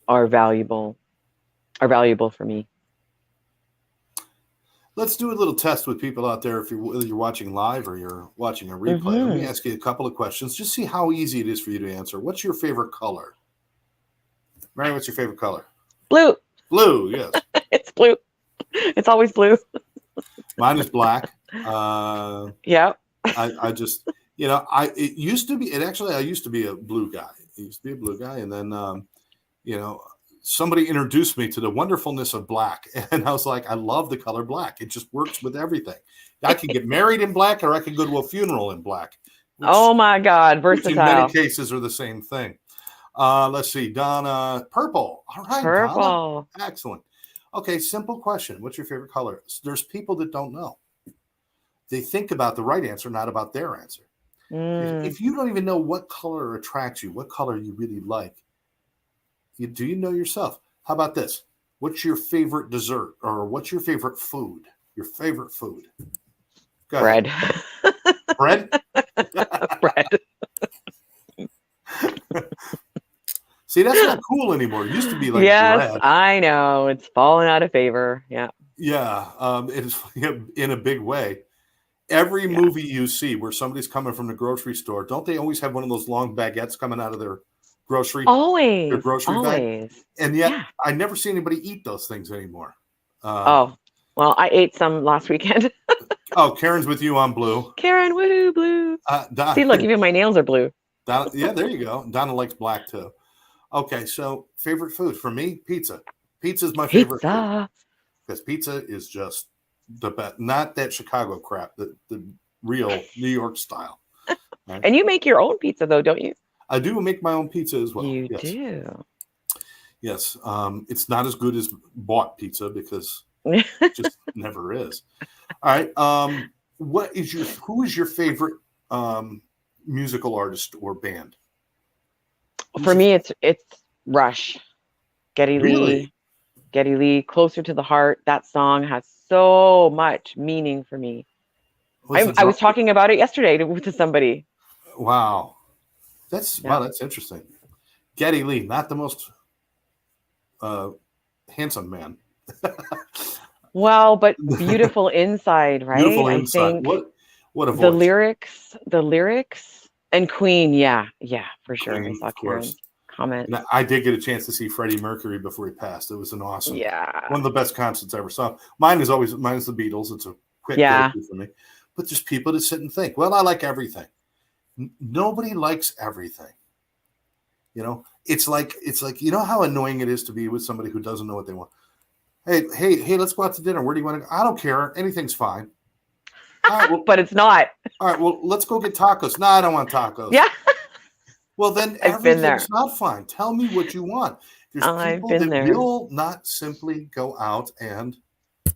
are valuable for me. Let's do a little test with people out there. If whether you're watching live or you're watching a replay, let me Hmm. ask you a couple of questions. Just see how easy it is for you to answer. What's your favorite color, Mary? What's your favorite color? Blue. Blue. Yes. It's blue. It's always blue. Mine is black. Uh, Yeah. I just, I it used to be. It actually, I used to be a blue guy. I used to be a blue guy, and then, you know, somebody introduced me to the wonderfulness of black, and I was like, I love the color black. It just works with everything. I can get married in black, or I can go to a funeral in black, which, Oh my God, which in many versatile. cases are the same thing. Let's see, Donna, purple. All right, Donna, Purple. excellent. Okay, simple question. What's your favorite color? There's people that don't know. They think about the right answer, not about their answer. Mm. If you don't even know what color attracts you, what color you really like, do you know yourself? How about this? What's your favorite dessert, or what's your favorite food? Your favorite food. Go ahead. Bread. Bread? Bread. See, that's not cool anymore. It used to be like Yes, bread. I know. It's fallen out of favor. Yeah. Yeah, it's in a big way. Every Yeah. movie you see where somebody's coming from the grocery store, don't they always have one of those long baguettes coming out of grocery their Always. grocery bag? Always. And yet, Yeah. I never see anybody eat those things anymore. Oh, well, I ate some last weekend. Oh, Karen's with you on blue. Karen, woohoo, blue. Don, See, look, even my nails are blue. Yeah, there you go. Donna likes black too. Okay, so favorite food for me, pizza. Pizza is my favorite food Pizza. because pizza is just the best. Not that Chicago crap, the real New York style. Right? And you make your own pizza, though, don't you? I do make my own pizza as well. You Yes, do. yes. It's not as good as bought pizza because it just never is. All right. Who is your favorite musical artist or band? For me, it's Rush. Getty Really? Lee. Getty Lee, Closer to the Heart. That song has so much meaning for me. Was the I was drum? talking about it yesterday to somebody. Wow. Yeah. That's interesting. Geddy Lee, not the most uh, handsome man. Well, but beautiful inside, right? Beautiful I inside. think What a voice. the lyrics, and Queen. Yeah, yeah, for sure. I Queen, saw of Kieran's course. comments. And I did get a chance to see Freddie Mercury before he passed. It was an awesome, Yeah, one of the best concerts I ever saw. Mine is the Beatles. It's a quick yeah. go-to for me. But there's people that sit and think, well, I like everything. Nobody likes everything. It's like you know how annoying it is to be with somebody who doesn't know what they want. Hey, let's go out to dinner. Where do you want to go? I don't care. Anything's fine. All right, well, But it's not. let's go get tacos. No, I don't want tacos. Yeah, Well, then I've been there. everything's not fine. Tell me what you want. There's I've people been that there. will not simply go out and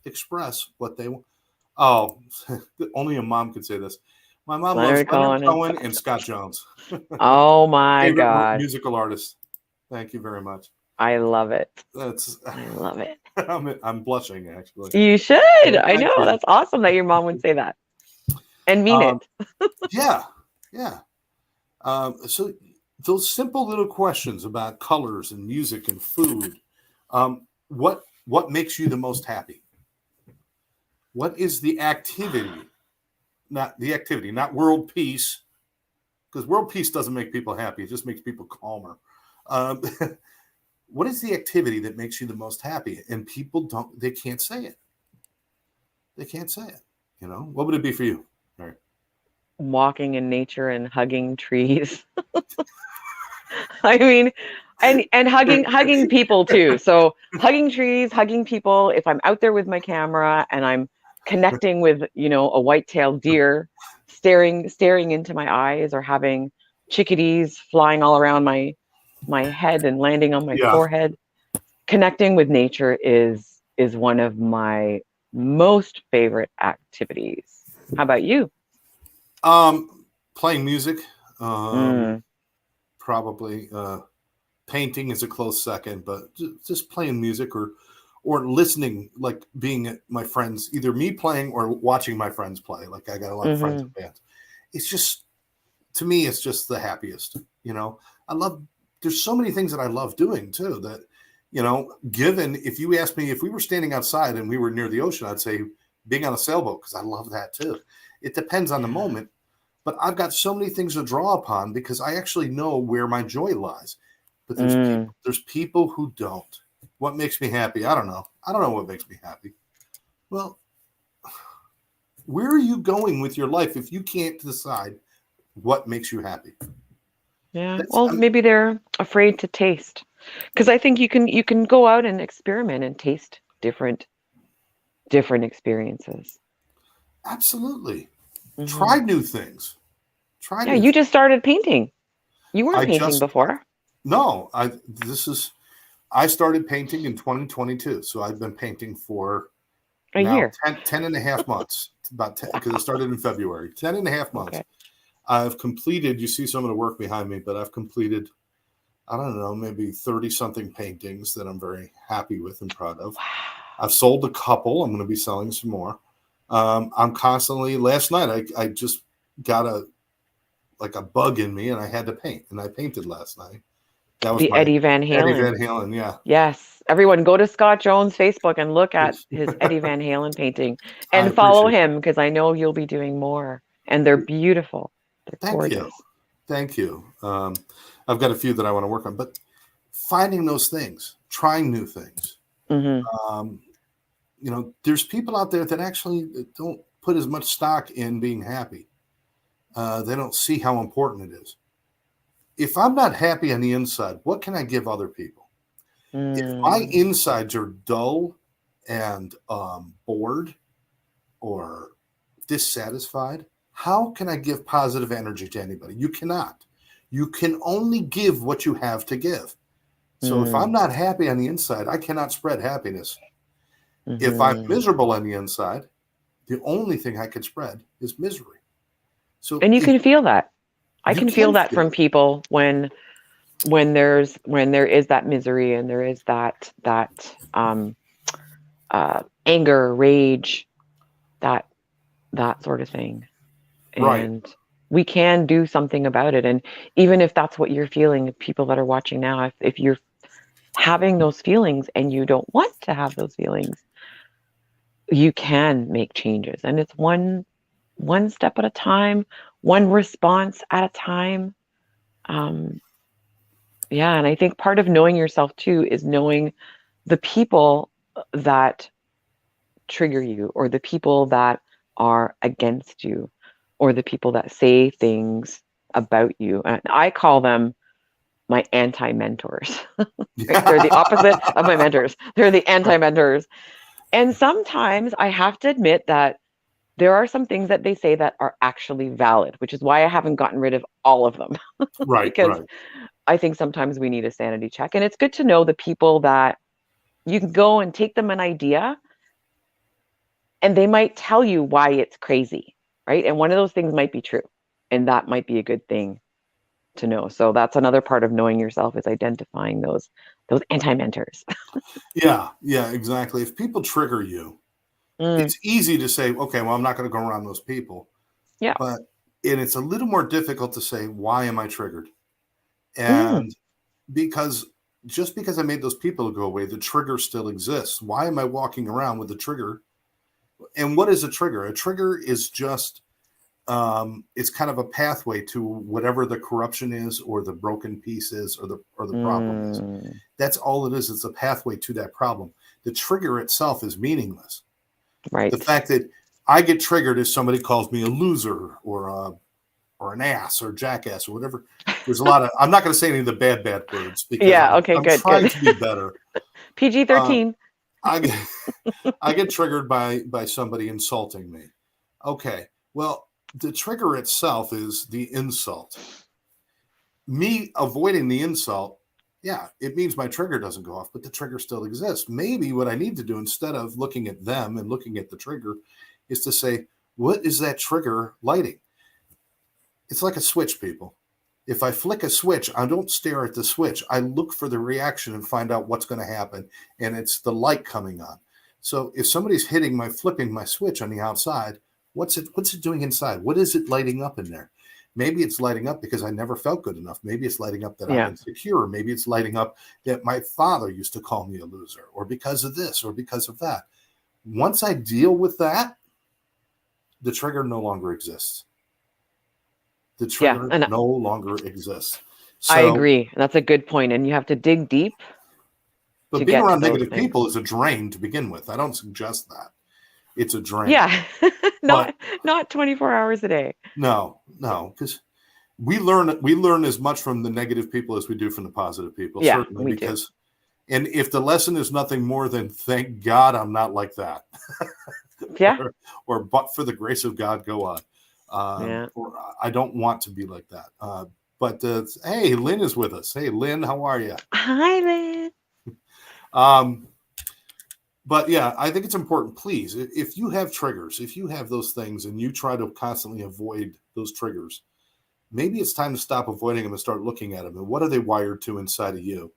express what they want. Oh, only a mom could say this. My mom loves Leonard Leonard Cohen and Cohen Scott and Jones. Scott Jones. Oh my Favorite God, musical artist. Thank you very much. I love it. That's I love it. I'm blushing actually. You should. I Thank know. you. That's awesome that your mom would say that and mean Um, it. yeah, yeah. So those simple little questions about colors and music and food. What makes you the most happy? What is the activity? Not the activity, not world peace, because world peace doesn't make people happy. It just makes people calmer. Um, what is the activity that makes you the most happy? And people they can't say it. They can't say it. What would it be for you? All right. Walking in nature and hugging trees. I mean, and hugging people too. So hugging trees, hugging people. If I'm out there with my camera and I'm connecting with, a white-tailed deer staring into my eyes, or having chickadees flying all around my head and landing on my Yeah. forehead, connecting with nature is one of my most favorite activities. How about you? Playing music. Mm, Probably painting is a close second, but just playing music or listening, like being at my friends, either me playing or watching my friends play. Like I got a lot of friends in hmm bands. It's just, to me, it's just the happiest. I love. There's so many things that I love doing too. That given if you asked me if we were standing outside and we were near the ocean, I'd say being on a sailboat because I love that too. It depends on the Yeah. moment. But I've got so many things to draw upon because I actually know where my joy lies. But Mm. there's people who don't. What makes me happy? I don't know. I don't know what makes me happy. Well, where are you going with your life if you can't decide what makes you happy? Yeah. That's Well, maybe they're afraid to taste. Because I think you can go out and experiment and taste different experiences. absolutely Hmm try new things. Try Yeah, new you things. just started painting. You weren't I painting just before. no. I started painting in 2022, so I've been painting for A now year. 10 and a half months. About 10 because it Wow. started in February. 10 and a half months. Okay. I've completed, you see some of the work behind me, but I've completed, I don't know, maybe 30 something paintings that I'm very happy with and proud of. Wow. I've sold a couple. I'm going to be selling some more. I'm constantly, last night, I just got like a bug in me and I had to paint and I painted last night. That was The my Eddie Van Eddie Halen. Van Halen. Yeah. Yes. Everyone go to Scott Jones' Facebook and look at his Eddie Van Halen painting I and follow appreciate it. him, because I know you'll be doing more. And they're beautiful. They're Thank you. gorgeous. Thank you. I've got a few that I want to work on, but finding those things, trying new things. Hmm There's people out there that actually don't put as much stock in being happy. They don't see how important it is. If I'm not happy on the inside, what can I give other people? If my insides are dull and bored or dissatisfied, how can I give positive energy to anybody? You cannot. You can only give what you have to give. So if I'm not happy on the inside, I cannot spread happiness. If I'm miserable on the inside, the only thing I can spread is misery. So And you can feel that. I you can feel can that feel from it. people when there is that misery and there is that anger, rage, that sort of thing. Right. And we can do something about it. And even if that's what you're feeling, people that are watching now, if you're having those feelings and you don't want to have those feelings, you can make changes. And it's one step at a time, one response at a time. Yeah, and I think part of knowing yourself too is knowing the people that trigger you, or the people that are against you, or the people that say things about you. And I call them my anti-mentors. Right? They're the opposite of my mentors. They're the Right. anti-mentors. And sometimes I have to admit that there are some things that they say that are actually valid, which is why I haven't gotten rid of all of them. Right. Because Right. I think sometimes we need a sanity check. And it's good to know the people that you can go and take them an idea and they might tell you why it's crazy, right? And one of those things might be true. And that might be a good thing to know. So that's another part of knowing yourself, is identifying those anti-mentors. Yeah. Yeah. Exactly. If people trigger you, Mm, it's easy to say, okay, well, I'm not going to go around those people. yeah. But and it's a little more difficult to say, why am I triggered? Mm, And because just because I made those people go away, the trigger still exists. Why am I walking around with the trigger? And what is a trigger? A trigger is just it's kind of a pathway to whatever the corruption is, or the broken piece is, or the problem is. mm, That's all it is. It's a pathway to that problem. The trigger itself is meaningless. The right. fact that I get triggered if somebody calls me a loser or an ass or jackass or whatever. There's a lot of. I'm not going to say any of the bad words because Yeah. Okay. I'm Good. trying Good. to be better. PG Uh, 13. I get I get triggered by somebody insulting me. Okay, well, the trigger itself is the insult. Me avoiding the insult, yeah, it means my trigger doesn't go off, but the trigger still exists. Maybe what I need to do, instead of looking at them and looking at the trigger, is to say, what is that trigger lighting? It's like a switch, people. If I flick a switch, I don't stare at the switch. I look for the reaction and find out what's going to happen. And it's the light coming on. So if somebody's flipping my switch on the outside, what's it doing inside? What is it lighting up in there? Maybe it's lighting up because I never felt good enough. Maybe it's lighting up that I'm Yeah. insecure. Maybe it's lighting up that my father used to call me a loser, or because of this, or because of that. Once I deal with that, the trigger no longer exists. The Yeah. trigger And no longer exists. I So, agree. That's a good point. And you have to dig deep but to being get to around those negative things. people is a drain to begin with. I don't suggest that. It's a drain. Yeah. But Not 24 hours a day. no, because we learn as much from the negative people as we do from the positive people, Yeah, certainly, we do. because and if the lesson is nothing more than thank God I'm not like that, Yeah. or but for the grace of God, go on. Yeah. Or I don't want to be like that. But hey, Lynn is with us. Hey, Lynn, how are you? Hi, Liz. Um, but yeah, I think it's important. Please, if you have triggers, if you have those things, and you try to constantly avoid those triggers, maybe it's time to stop avoiding them and start looking at them. And what are they wired to inside of you?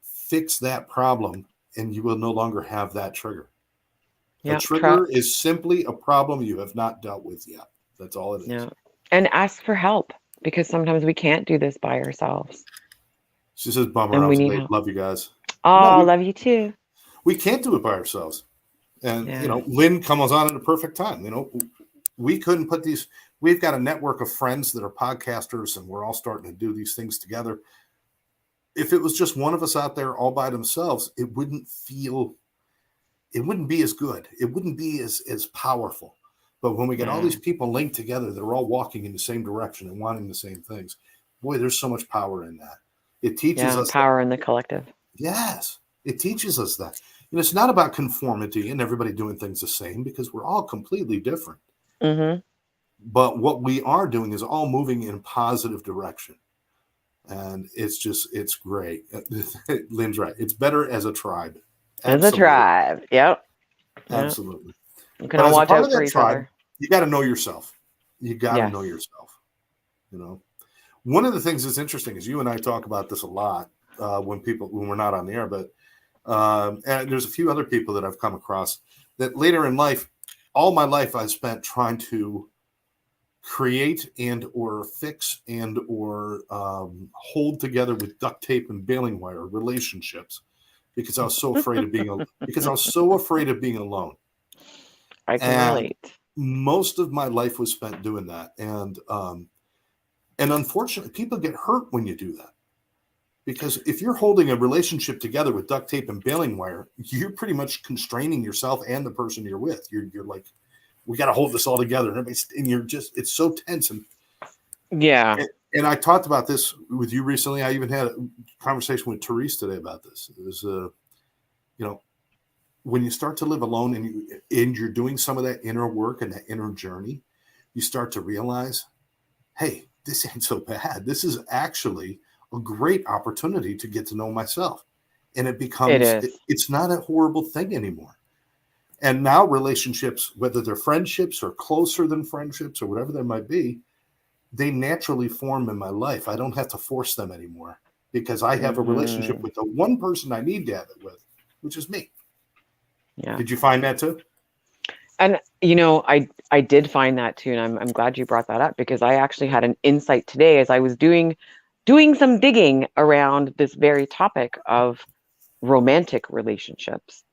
Fix that problem, and you will no longer have that trigger. A Yeah. trigger is simply a problem you have not dealt with yet. That's all it is. Yeah. And ask for help, because sometimes we can't do this by ourselves She says, "Bummer, I and we was need late. help. Love you guys." No, Oh, love you too. we can't do it by ourselves. And Yeah. Lynn comes on at a perfect time. We couldn't put these. We've got a network of friends that are podcasters, and we're all starting to do these things together. If it was just one of us out there all by themselves, it wouldn't be as good. It wouldn't be as powerful. But when we get all Yeah. these people linked together, they're all walking in the same direction and wanting the same things. Boy, there's so much power in that. It teaches Yeah. us that. Power in the collective. Yes, it teaches us that. And it's not about conformity and everybody doing things the same, because we're all completely different. Mm-hmm. But what we are doing is all moving in a positive direction. And it's great. Lynn's right. It's better as a tribe. As a Absolutely. tribe. Yep. Yep. Absolutely. We can But all as a watch part out of for that each tribe, other. you got to know yourself. You got to know Yes. yourself. You know, one of the things that's interesting is you and I talk about this a lot when we're not on the air, but and there's a few other people that I've come across that later in life, all my life I've spent trying to create and or fix and or hold together with duct tape and baling wire relationships because I was so afraid of being alone. I can And relate. most of my life was spent doing that. And unfortunately, people get hurt when you do that. Because if you're holding a relationship together with duct tape and baling wire, you're pretty much constraining yourself and the person you're with. You're like, we got to hold this all together, and you're just, it's so tense. Yeah. And I talked about this with you recently. I even had a conversation with Therese today about this. It was, when you start to live alone and you're doing some of that inner work and that inner journey, you start to realize, hey, this ain't so bad. This is actually a great opportunity to get to know myself. And It is. it's not a horrible thing anymore. And now relationships, whether they're friendships or closer than friendships or whatever they might be, they naturally form in my life. I don't have to force them anymore because I have a relationship Mm-hmm. with the one person I need to have it with, which is me. Yeah. Did you find that too? And I did find that too, and I'm glad you brought that up because I actually had an insight today as I was doing some digging around this very topic of romantic relationships.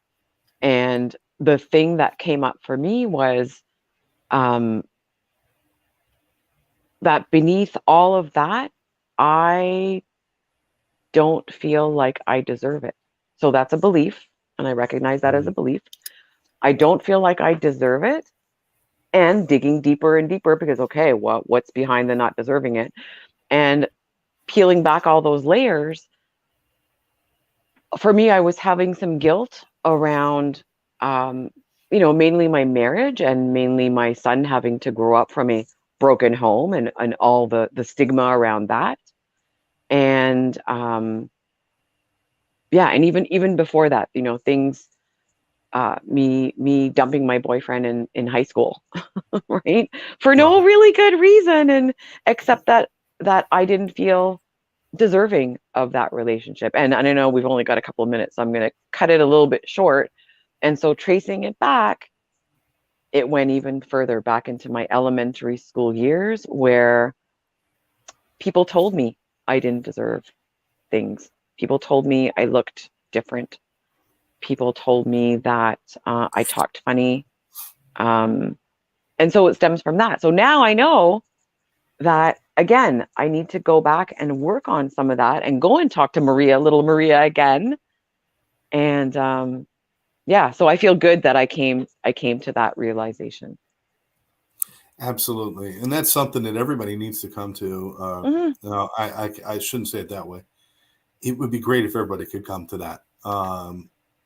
And the thing that came up for me was um, that beneath all of that, I don't feel like I deserve it. So that's a belief, and I recognize that as a Mhm. belief. I don't feel like I deserve it, and digging deeper and deeper because okay, what's behind the not deserving it? And peeling back all those layers, for me, I was having some guilt around, um, mainly my marriage and mainly my son having to grow up from a broken home and all the stigma around that. And yeah, and even before that, things, me dumping my boyfriend in high school, right? For no Right. really good reason, and except that I didn't feel deserving of that relationship. And I know we've only got a couple of minutes, so I'm going to cut it a little bit short. And so tracing it back, it went even further back into my elementary school years where people told me I didn't deserve things. People told me I looked different. People told me that I talked funny. Um, and so it stems from that. So now I know that, again, I need to go back and work on some of that and go and talk to Maria, little Maria again. And yeah, so I feel good that I came to that realization. Absolutely. And that's something that everybody needs to come to. Hmm. No, I shouldn't say it that way. It would be great if everybody could come to that.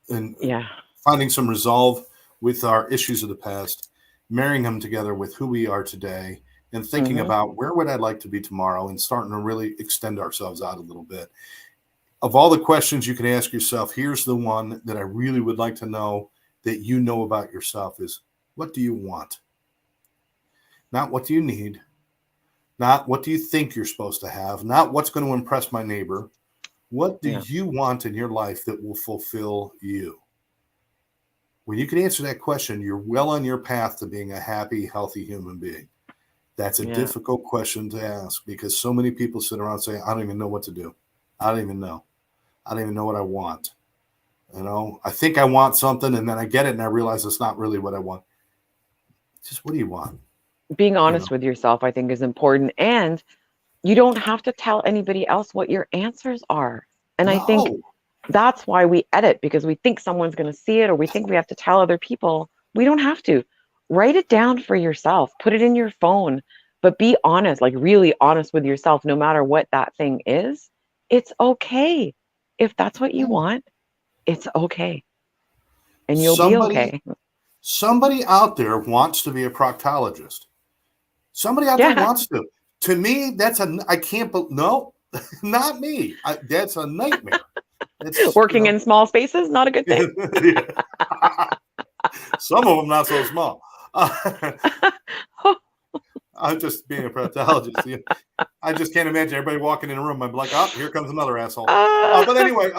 And Yeah. finding some resolve with our issues of the past, marrying them together with who we are today, and thinking Hmm. about where would I like to be tomorrow, and starting to really extend ourselves out a little bit. Of all the questions you can ask yourself, here's the one that I really would like to know that you know about yourself is, what do you want? Not what do you need, not what do you think you're supposed to have, not what's going to impress my neighbor. What do Yeah. you want in your life that will fulfill you? When you can answer that question, you're well on your path to being a happy, healthy human being. That's a Yeah. difficult question to ask because so many people sit around saying, I don't even know what to do. I don't even know. I don't even know what I want. I think I want something and then I get it and I realize it's not really what I want. Just what do you want? Being You know, honest with yourself, I think, is important. And you don't have to tell anybody else what your answers are. And I think no, that's why we edit because we think someone's going to see it or we think we have to tell other people. We don't have to. write it down for yourself, put it in your phone, but be honest, like really honest with yourself, no matter what that thing is. It's okay. If that's what you Yeah. want, it's okay. And you'll be Somebody, okay. somebody out there wants to be a proctologist. Somebody out there Yeah. wants to. To me, I can't, no, not me. That's a nightmare. It's, Working in small spaces, not a good thing. some of them not so small. I'm just being a proctologist. I just can't imagine everybody walking in a room. I'm like, oh, here comes another asshole. But anyway,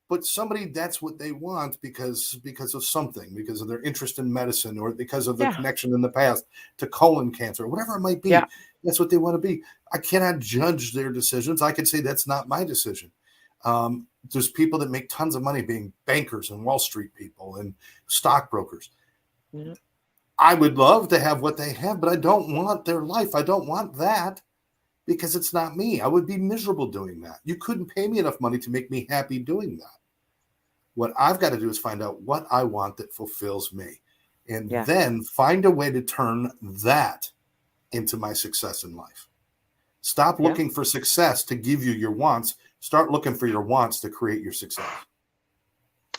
but somebody, that's what they want because of something, because of their interest in medicine, or because of their yeah. connection in the past to colon cancer, or whatever it might be. Yeah. That's what they want to be. I cannot judge their decisions. I could say that's not my decision. There's people that make tons of money being bankers and Wall Street people and stockbrokers. Yeah. I would love to have what they have, but I don't want their life. I don't want that because it's not me. I would be miserable doing that. You couldn't pay me enough money to make me happy doing that. What I've got to do is find out what I want that fulfills me, and Yeah. then find a way to turn that into my success in life. Stop Yeah. looking for success to give you your wants. Start looking for your wants to create your success.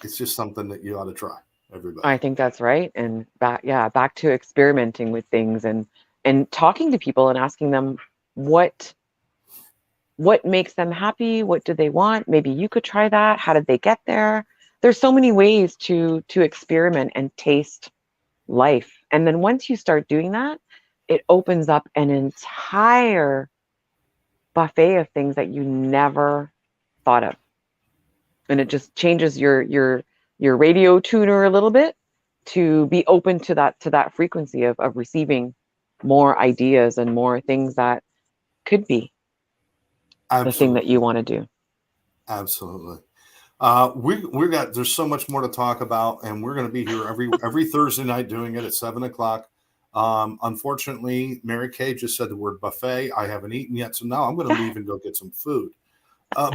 It's just something that you ought to try, everybody. I think that's right. And back to experimenting with things and talking to people and asking them what makes them happy, what do they want? Maybe you could try that. How did they get there? There's so many ways to experiment and taste life. And then once you start doing that, it opens up an entire buffet of things that you never thought of. And it just changes your radio tuner a little bit to be open to that frequency of receiving more ideas and more things that could be the thing that you Absolutely. want to do. Absolutely. There's so much more to talk about, and we're going to be here every Thursday night doing it at 7:00. Unfortunately, Mary Kay just said the word buffet. I haven't eaten yet, so now I'm going to leave and go get some food. I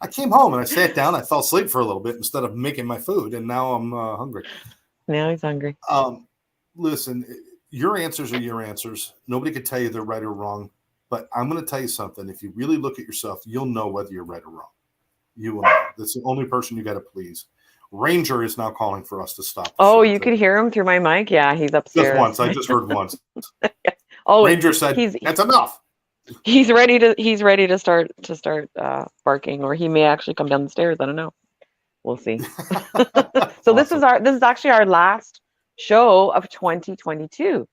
came home and I sat down. I fell asleep for a little bit instead of making my food, and now I'm hungry. Now he's hungry. Listen, your answers are your answers. Nobody could tell you they're right or wrong. But I'm going to tell you something. If you really look at yourself, you'll know whether you're right or wrong. You will know. That's the only person you got to please. Ranger is now calling for us to stop the Oh, show. you could hear him through my mic. Yeah, he's Just upstairs. once. I just heard once. Oh, Ranger said, "That's enough." he's ready to start barking, or he may actually come down the stairs. I don't know. We'll see. So Awesome. this is actually our last show of 2022.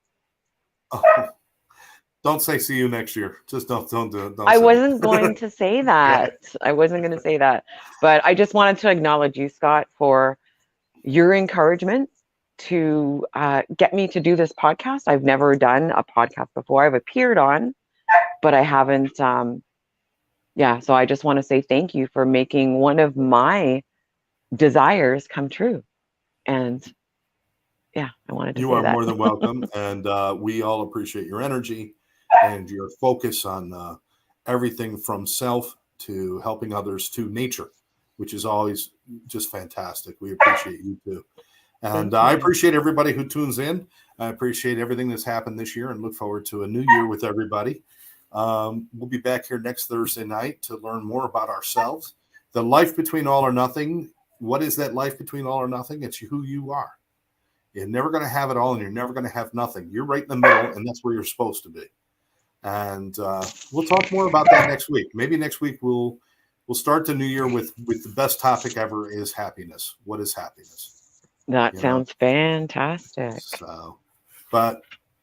Oh, don't say see you next year. Just don't do it. Don't I say wasn't it. going to say that. I wasn't going to say that. But I just wanted to acknowledge you, Scott, for your encouragement to get me to do this podcast. I've never done a podcast before. I've appeared on, but I haven't. So I just want to say thank you for making one of my desires come true. And yeah, I wanted to You say are that. more than welcome, and we all appreciate your energy and your focus on everything from self to helping others to nature, which is always just fantastic. We appreciate you too. And Thank I you. appreciate everybody who tunes in. I appreciate everything that's happened this year and look forward to a new year with everybody. We'll be back here next Thursday night to learn more about ourselves. The life between all or nothing. What is that life between all or nothing? It's who you are. You're never going to have it all and you're never going to have nothing. You're right in the middle, and that's where you're supposed to be. And we'll talk more about that next week. Maybe next week we'll start the new year with the best topic ever is happiness. What is happiness? That sounds fantastic. So, but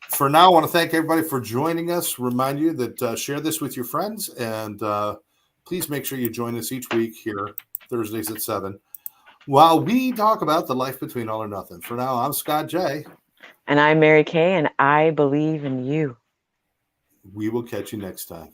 for now, I want to thank everybody for joining us. Remind you that share this with your friends, and please make sure you join us each week here, Thursdays at 7, while we talk about the life between all or nothing. For now, I'm Scott J. And I'm Mary Kay, and I believe in you. We will catch you next time.